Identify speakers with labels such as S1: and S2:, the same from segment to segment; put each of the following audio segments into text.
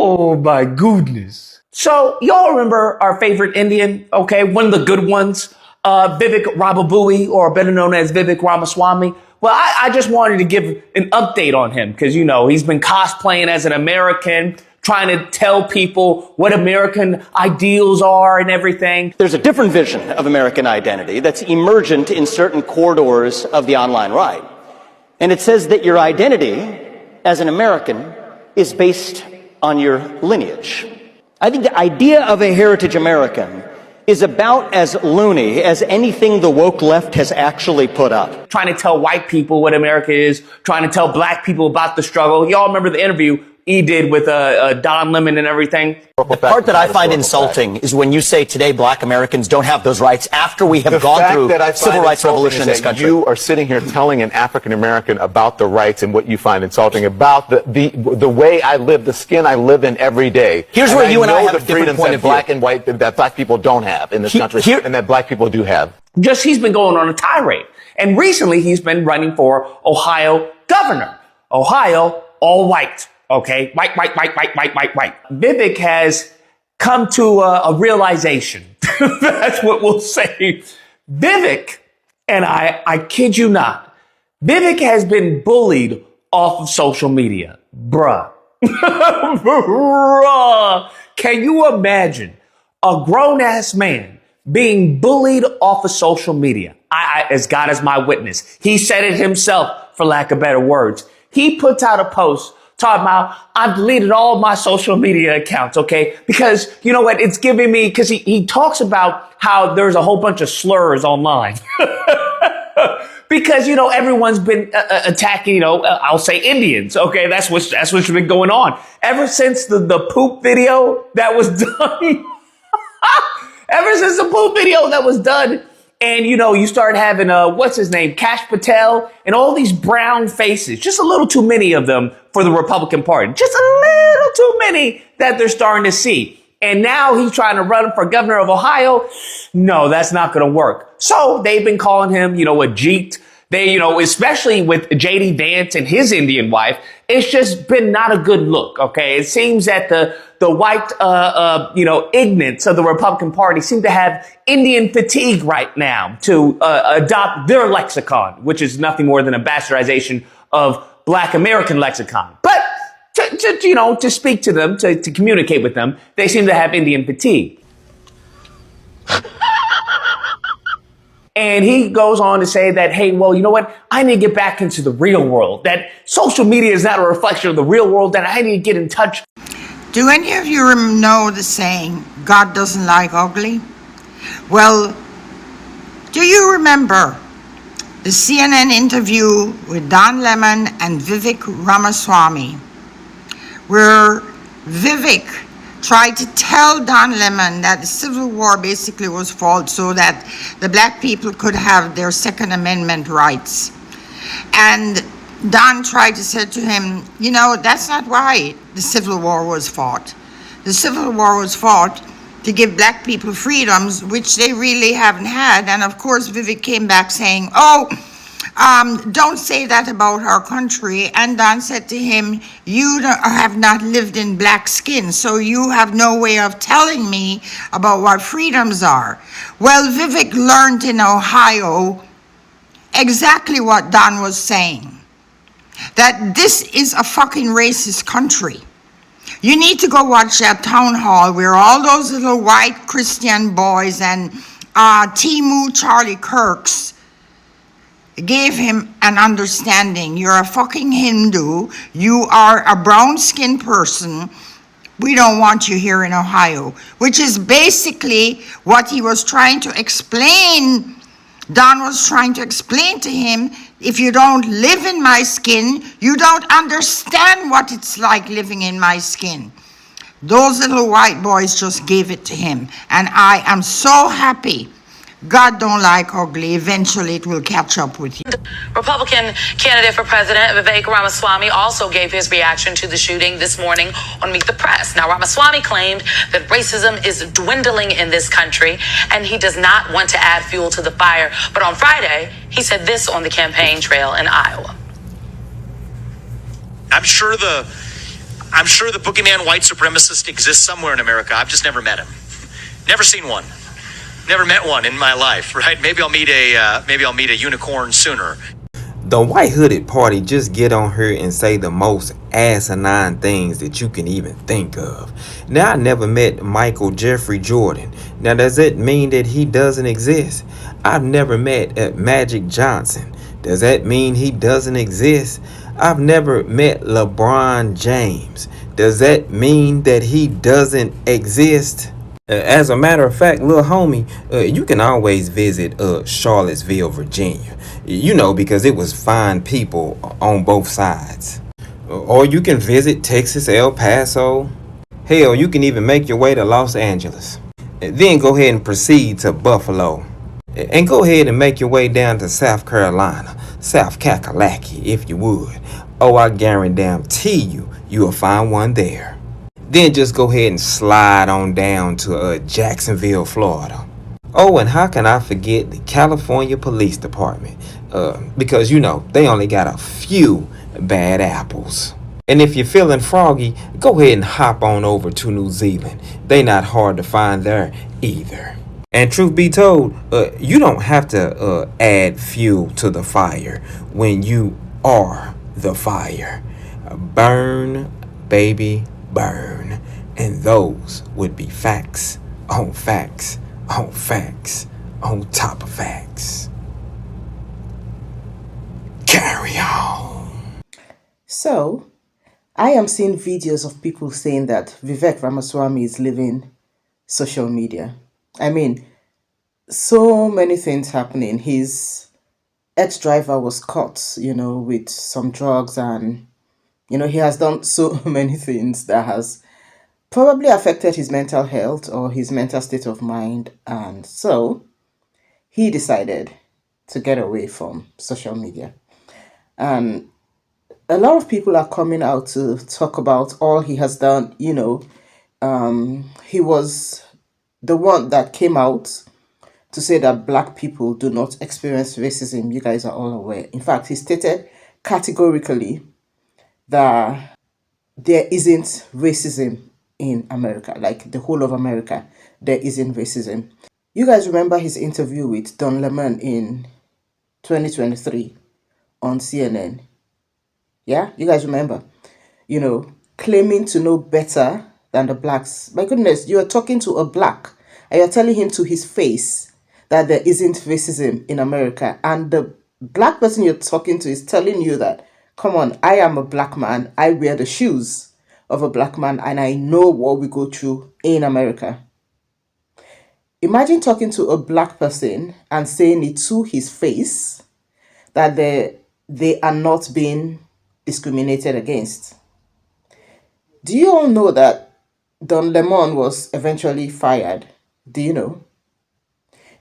S1: Oh my goodness. So y'all remember our favorite Indian, okay? One of the good ones, Vivek Rababui, or better known as Vivek Ramaswamy. Well, I just wanted to give an update on him because, you know, he's been cosplaying as an American, trying to tell people what American ideals are and everything.
S2: There's a different vision of American identity that's emergent in certain corridors of the online right. And it says that your identity as an American is based on your lineage. I think the idea of a heritage American is about as loony as anything the woke left has actually put up.
S1: Trying to tell white people what America is, trying to tell black people about the struggle. Y'all remember the interview he did with Don Lemon and everything?
S2: The part that I find insulting is when you say today black Americans don't have those rights after we have gone through civil rights revolution in this country.
S3: You are sitting here telling an African American about the rights and what you find insulting about the way I live, the skin I live in every day.
S2: Here's where you and I have
S3: the
S2: a different
S3: freedoms
S2: point
S3: that
S2: of view.
S3: black and white that black people don't have in this country, and that black people do have.
S1: Just he's been going on a tirade. And recently he's been running for Ohio governor. Ohio, all white. Okay, white. Vivek has come to a realization. That's what we'll say. Vivek, and I kid you not, Vivek has been bullied off of social media. Bruh. Bruh. Can you imagine a grown-ass man being bullied off of social media? As God is my witness. He said it himself, for lack of better words. He puts out a post talking about, I've deleted all my social media accounts, okay? Because, you know what, it's giving me, because he talks about how there's a whole bunch of slurs online. Because, you know, everyone's been attacking, you know, I'll say Indians, okay? That's what's been going on. Ever since the poop video that was done, ever since the poop video that was done, and, you know, you start having, what's his name, Kash Patel, and all these brown faces, just a little too many of them for the Republican Party. Just a little too many that they're starting to see. And now he's trying to run for governor of Ohio. No, that's not going to work. So they've been calling him, you know, a Jeet. They, you know, especially with J.D. Vance and his Indian wife, it's just been not a good look, okay? It seems that the white, you know, ignorance of the Republican Party seem to have Indian fatigue right now to adopt their lexicon, which is nothing more than a bastardization of Black American lexicon. But to speak to them, to communicate with them, they seem to have Indian fatigue. And he goes on to say that, hey, well, you know what? I need to get back into the real world. That social media is not a reflection of the real world. That I need to get in touch.
S4: Do any of you know the saying, God doesn't like ugly? Well, do you remember the CNN interview with Don Lemon and Vivek Ramaswamy, where Vivek tried to tell Don Lemon that the Civil War basically was false so that the black people could have their Second Amendment rights. And Don tried to say to him, you know, that's not why the Civil War was fought. The Civil War was fought to give black people freedoms, which they really haven't had. And of course, Vivek came back saying, don't say that about our country. And Don said to him, you have not lived in black skin, so you have no way of telling me about what freedoms are. Well, Vivek learned in Ohio exactly what Don was saying, that this is a fucking racist country. You need to go watch that town hall where all those little white Christian boys and Timu Charlie Kirks gave him an understanding. You're a fucking Hindu. You are a brown-skinned person. We don't want you here in Ohio, which is basically what he was trying to explain. Don was trying to explain to him, if you don't live in my skin, you don't understand what it's like living in my skin. Those little white boys just gave it to him. And I am so happy. God don't like ugly. Eventually it will catch up with you.
S5: Republican candidate for president Vivek Ramaswamy also gave his reaction to the shooting this morning on Meet the Press. Now, Ramaswamy claimed that racism is dwindling in this country and he does not want to add fuel to the fire. But on Friday, he said this on the campaign trail in Iowa.
S6: I'm sure I'm sure the boogeyman white supremacist exists somewhere in America. I've just never met him. Never seen one. Never met one in my life, right? Maybe I'll meet a unicorn sooner.
S7: The white hooded party just get on here and say the most asinine things that you can even think of. Now, I never met Michael Jeffrey Jordan. Now, does that mean that he doesn't exist? I've never met Magic Johnson. Does that mean he doesn't exist? I've never met LeBron James. Does that mean that he doesn't exist? As a matter of fact, little homie, you can always visit Charlottesville, Virginia. You know, because it was fine people on both sides. Or you can visit Texas, El Paso. Hell, you can even make your way to Los Angeles. Then go ahead and proceed to Buffalo. And go ahead and make your way down to South Carolina, South Kakalaki, if you would. Oh, I guarantee you'll find one there. Then just go ahead and slide on down to Jacksonville, Florida. Oh, and how can I forget the California Police Department? Because, you know, they only got a few bad apples. And if you're feeling froggy, go ahead and hop on over to New Zealand. They not hard to find there either. And truth be told, you don't have to add fuel to the fire when you are the fire. Burn, baby, burn. And those would be facts on facts on facts on top of facts. Carry on.
S8: So, I am seeing videos of people saying that Vivek Ramaswamy is leaving social media. I mean, so many things happening. His ex-driver was caught, you know, with some drugs, and, you know, he has done so many things that has probably affected his mental health or his mental state of mind. And so he decided to get away from social media. And a lot of people are coming out to talk about all he has done. You know, he was the one that came out to say that black people do not experience racism. You guys are all aware. In fact, he stated categorically that there isn't racism in America, like the whole of America. There isn't racism. You guys remember his interview with Don Lemon in 2023 on CNN? Yeah, you guys remember? You know, claiming to know better than the blacks. My goodness, you are talking to a black and you're telling him to his face that there isn't racism in America. And the black person you're talking to is telling you that, come on, I am a black man. I wear the shoes of a black man and I know what we go through in America. Imagine talking to a black person and saying it to his face that they are not being discriminated against. Do you all know that Don Lemon was eventually fired? Do you know?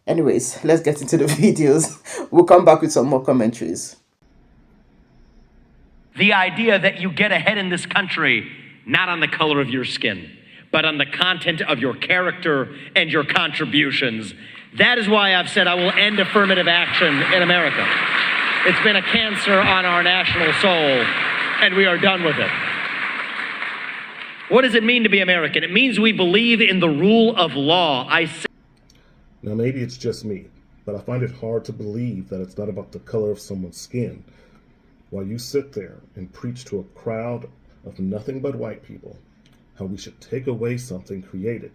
S8: Anyways, let's get into the videos. We'll come back with some more commentaries.
S9: The idea that you get ahead in this country, not on the color of your skin, but on the content of your character and your contributions. That is why I've said I will end affirmative action in America. It's been a cancer on our national soul, and we are done with it. What does it mean to be American? It means we believe in the rule of law.
S10: Now, maybe it's just me, but I find it hard to believe that it's not about the color of someone's skin. While you sit there and preach to a crowd of nothing but white people how we should take away something created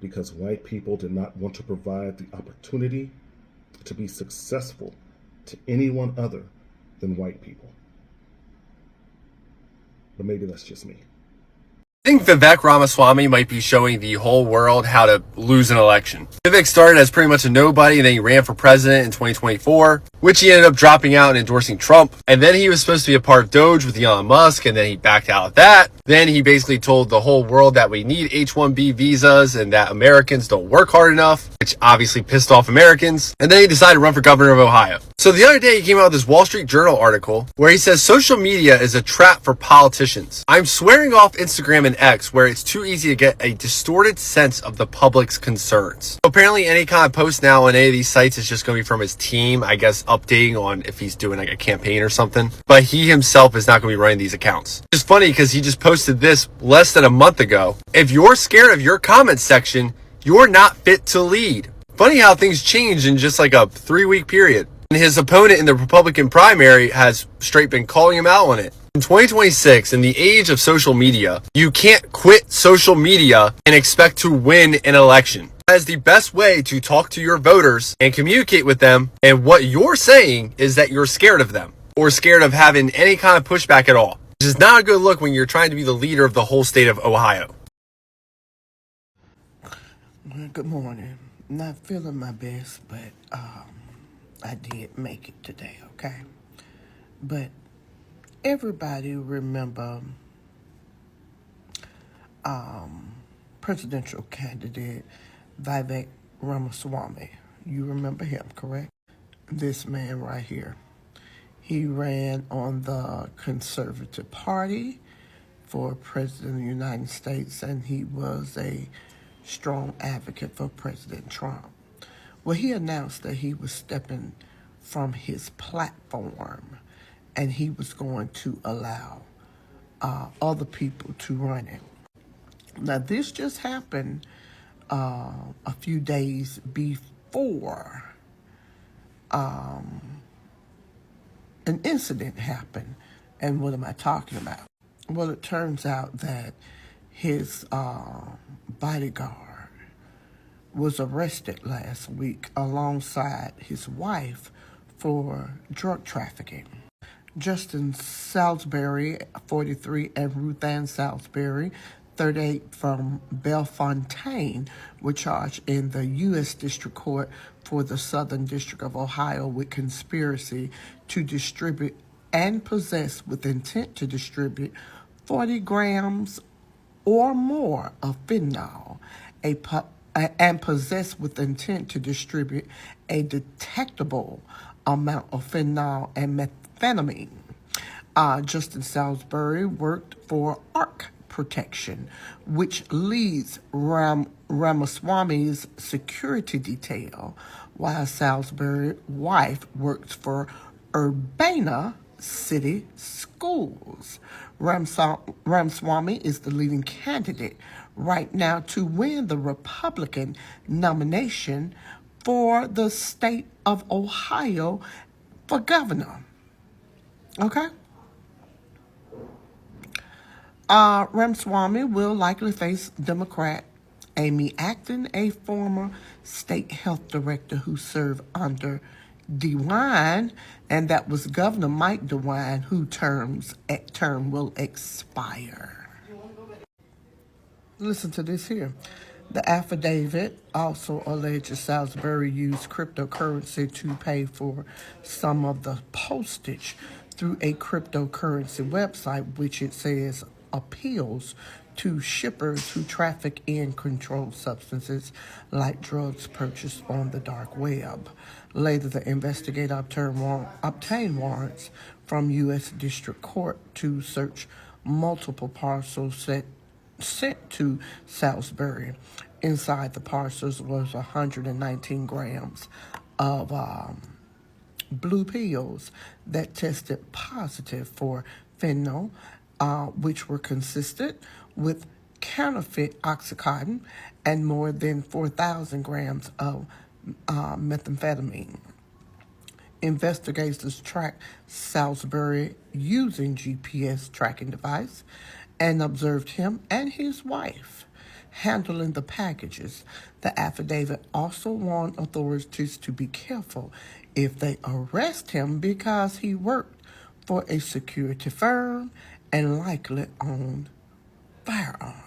S10: because white people did not want to provide the opportunity to be successful to anyone other than white people. But maybe that's just me.
S11: I think Vivek Ramaswamy might be showing the whole world how to lose an election. Vivek started as pretty much a nobody, and then he ran for president in 2024, which he ended up dropping out and endorsing Trump. And then he was supposed to be a part of Doge with Elon Musk, and then he backed out of that. Then he basically told the whole world that we need H-1B visas and that Americans don't work hard enough, which obviously pissed off Americans. And then he decided to run for governor of Ohio. So the other day he came out with this Wall Street Journal article where he says social media is a trap for politicians. I'm swearing off Instagram and X, where it's too easy to get a distorted sense of the public's concerns. So apparently any kind of post now on any of these sites is just going to be from his team, I guess updating on if he's doing like a campaign or something. But he himself is not going to be running these accounts. It's funny because he just posted this less than a month ago. If you're scared of your comment section, you're not fit to lead. Funny how things change in just like a 3-week period. And his opponent in the Republican primary has straight been calling him out on it. In 2026, in the age of social media, you can't quit social media and expect to win an election. That is the best way to talk to your voters and communicate with them. And what you're saying is that you're scared of them or scared of having any kind of pushback at all. Which is not a good look when you're trying to be the leader of the whole state of Ohio.
S12: Good morning. Not feeling my best, but I did make it today, okay? But everybody remember presidential candidate Vivek Ramaswamy. You remember him, correct? This man right here. He ran on the Conservative Party for President of the United States, and he was a strong advocate for President Trump. Well, he announced that he was stepping from his platform and he was going to allow other people to run it. Now, this just happened a few days before an incident happened. And what am I talking about? Well, it turns out that his bodyguard was arrested last week alongside his wife for drug trafficking. Justin Salisbury, 43, and Wh1te Salisbury, 38, from Bellefontaine, were charged in the U.S. District Court for the Southern District of Ohio with conspiracy to distribute and possess with intent to distribute 40 grams or more of fentanyl, and possess with intent to distribute a detectable amount of fentanyl and methamphetamine. Justin Salisbury worked for ARC Protection, which leads Ramaswamy's security detail, while Salisbury's wife worked for Urbana City Schools. Ramaswamy is the leading candidate right now to win the Republican nomination for the state of Ohio for governor. Okay? Ramaswamy will likely face Democrat Amy Acton, a former state health director who served under DeWine, and that was Governor Mike DeWine, whose term will expire. Listen to this here. The affidavit also alleges Salisbury used cryptocurrency to pay for some of the postage through a cryptocurrency website, which it says appeals to shippers who traffic in controlled substances like drugs purchased on the dark web. Later, the investigator obtained warrants from U.S. District Court to search multiple parcels sent to Salisbury. Inside the parcels was 119 grams of blue pills that tested positive for fentanyl, which were consistent with counterfeit Oxycontin, and more than 4,000 grams of methamphetamine. Investigators tracked Salisbury using GPS tracking device and observed him and his wife handling the packages. The affidavit also warned authorities to be careful if they arrest him because he worked for a security firm and likely owned firearms.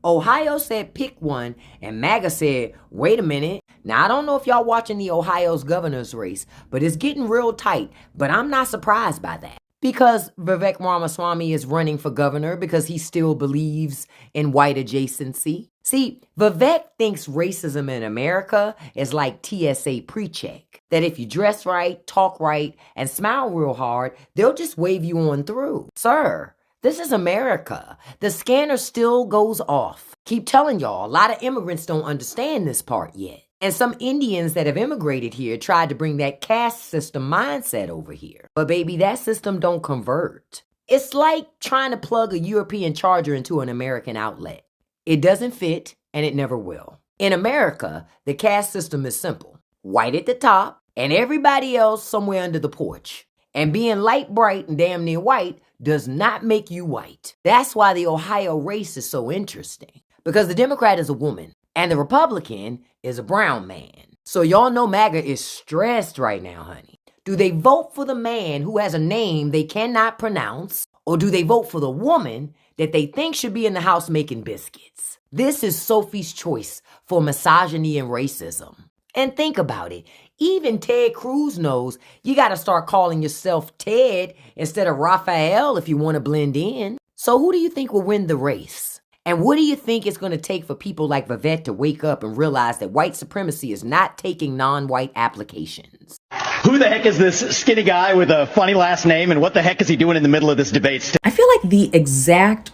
S13: Ohio said pick one, and MAGA said, wait a minute. Now, I don't know if y'all watching the Ohio's governor's race, but it's getting real tight. But I'm not surprised by that. Because Vivek Ramaswamy is running for governor because he still believes in white adjacency. See, Vivek thinks racism in America is like TSA pre-check. That if you dress right, talk right, and smile real hard, they'll just wave you on through. Sir, This is America. The scanner still goes off. Keep telling y'all, a lot of immigrants don't understand this part yet. And some Indians that have immigrated here tried to bring that caste system mindset over here. But baby, that system don't convert. It's like trying to plug a European charger into an American outlet. It doesn't fit, and it never will. In America, the caste system is simple. White at the top, and everybody else somewhere under the porch. And being light bright and damn near white does not make you white. That's why the Ohio race is so interesting. Because the Democrat is a woman, and the Republican is a brown man. So y'all know MAGA is stressed right now, honey. Do they vote for the man who has a name they cannot pronounce, or do they vote for the woman that they think should be in the house making biscuits? This is Sophie's choice for misogyny and racism. And think about it. Even Ted Cruz knows you gotta start calling yourself Ted instead of Raphael if you want to blend in. So who do you think will win the race? And what do you think it's going to take for people like Wh1te to wake up and realize that white supremacy is not taking non-white applications?
S2: Who the heck is this skinny guy with a funny last name, and what the heck is he doing in the middle of this debate?
S14: I feel like the exact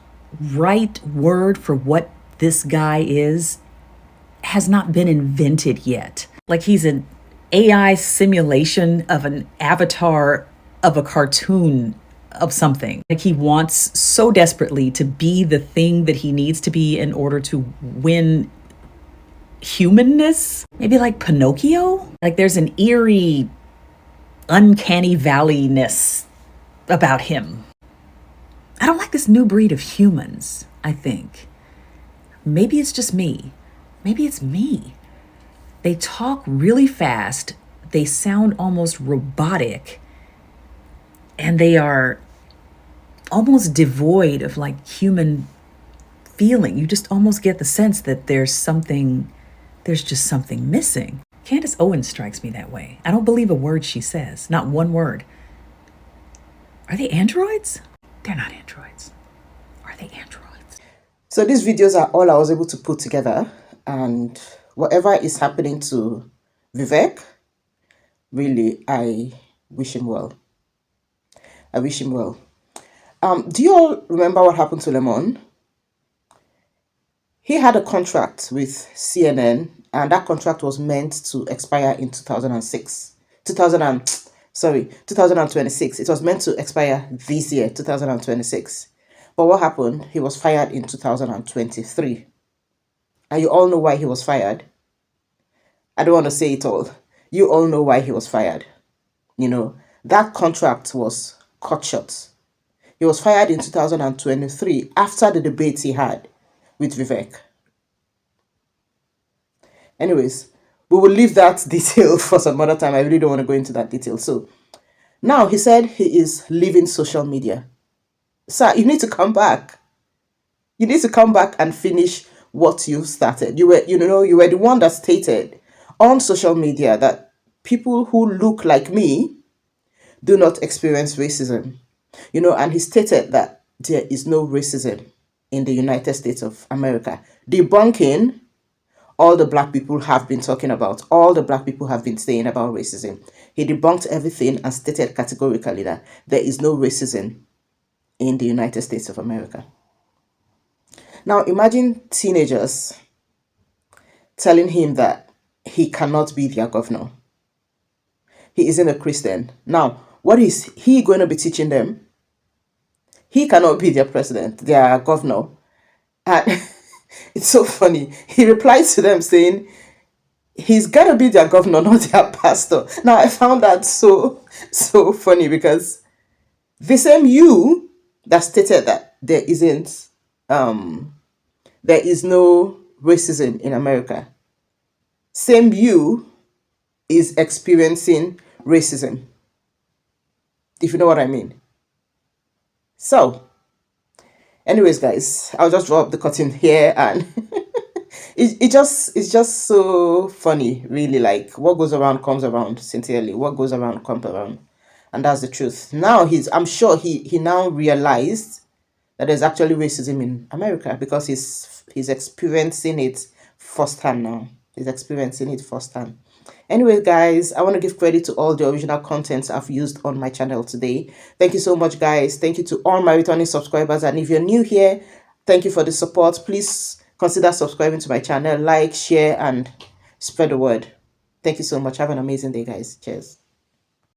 S14: right word for what this guy is has not been invented yet. Like he's an AI simulation of an avatar of a cartoon of something. Like he wants so desperately to be the thing that he needs to be in order to win humanness. Maybe like Pinocchio? Like there's an eerie, uncanny valley-ness about him. I don't like this new breed of humans, I think. Maybe it's just me. Maybe it's me. They talk really fast. They sound almost robotic. And they are almost devoid of like human feeling. You just almost get the sense that there's just something missing. Candace Owens strikes me that way. I don't believe a word she says, not one word. Are they androids? They're not androids. Are they androids?
S8: So these videos are all I was able to put together, and whatever is happening to Wh1te, really, I wish him well. I wish him well. Do you all remember what happened to Lemon? He had a contract with CNN, and that contract was meant to expire in 2026. It was meant to expire this year, 2026. But what happened? He was fired in 2023. And you all know why he was fired. I don't want to say it all. You all know why he was fired. You know, that contract was cut short. He was fired in 2023 after the debate he had with Wh1te. Anyways, we will leave that detail for some other time. I really don't want to go into that detail. So now he said he is leaving social media. Sir, you need to come back. You need to come back and finish what you started. You were the one that stated on social media that people who look like me do not experience racism. And he stated that there is no racism in the United States of America, debunking all the black people have been talking about, all the black people have been saying about racism. He debunked everything and stated categorically that there is no racism in the United States of America. Now imagine teenagers telling him that he cannot be their governor. He isn't a Christian. Now, what is he going to be teaching them? He cannot be their president, their governor. And it's so funny. He replied to them saying, he's going to be their governor, not their pastor. Now, I found that so funny, because the same you that stated that there is no racism in America, same you is experiencing racism, if you know what I mean. So, anyways, guys, I'll just drop the curtain here, and it's just so funny, really. Like, what goes around comes around, sincerely. What goes around comes around, and that's the truth. Now I'm sure he now realized that there's actually racism in America, because he's experiencing it firsthand now. He's experiencing it firsthand. Anyway, guys, I want to give credit to all the original contents I've used on my channel today. Thank you so much, guys. Thank you to all my returning subscribers. And if you're new here, thank you for the support. Please consider subscribing to my channel, like, share, and spread the word. Thank you so much. Have an amazing day, guys. Cheers.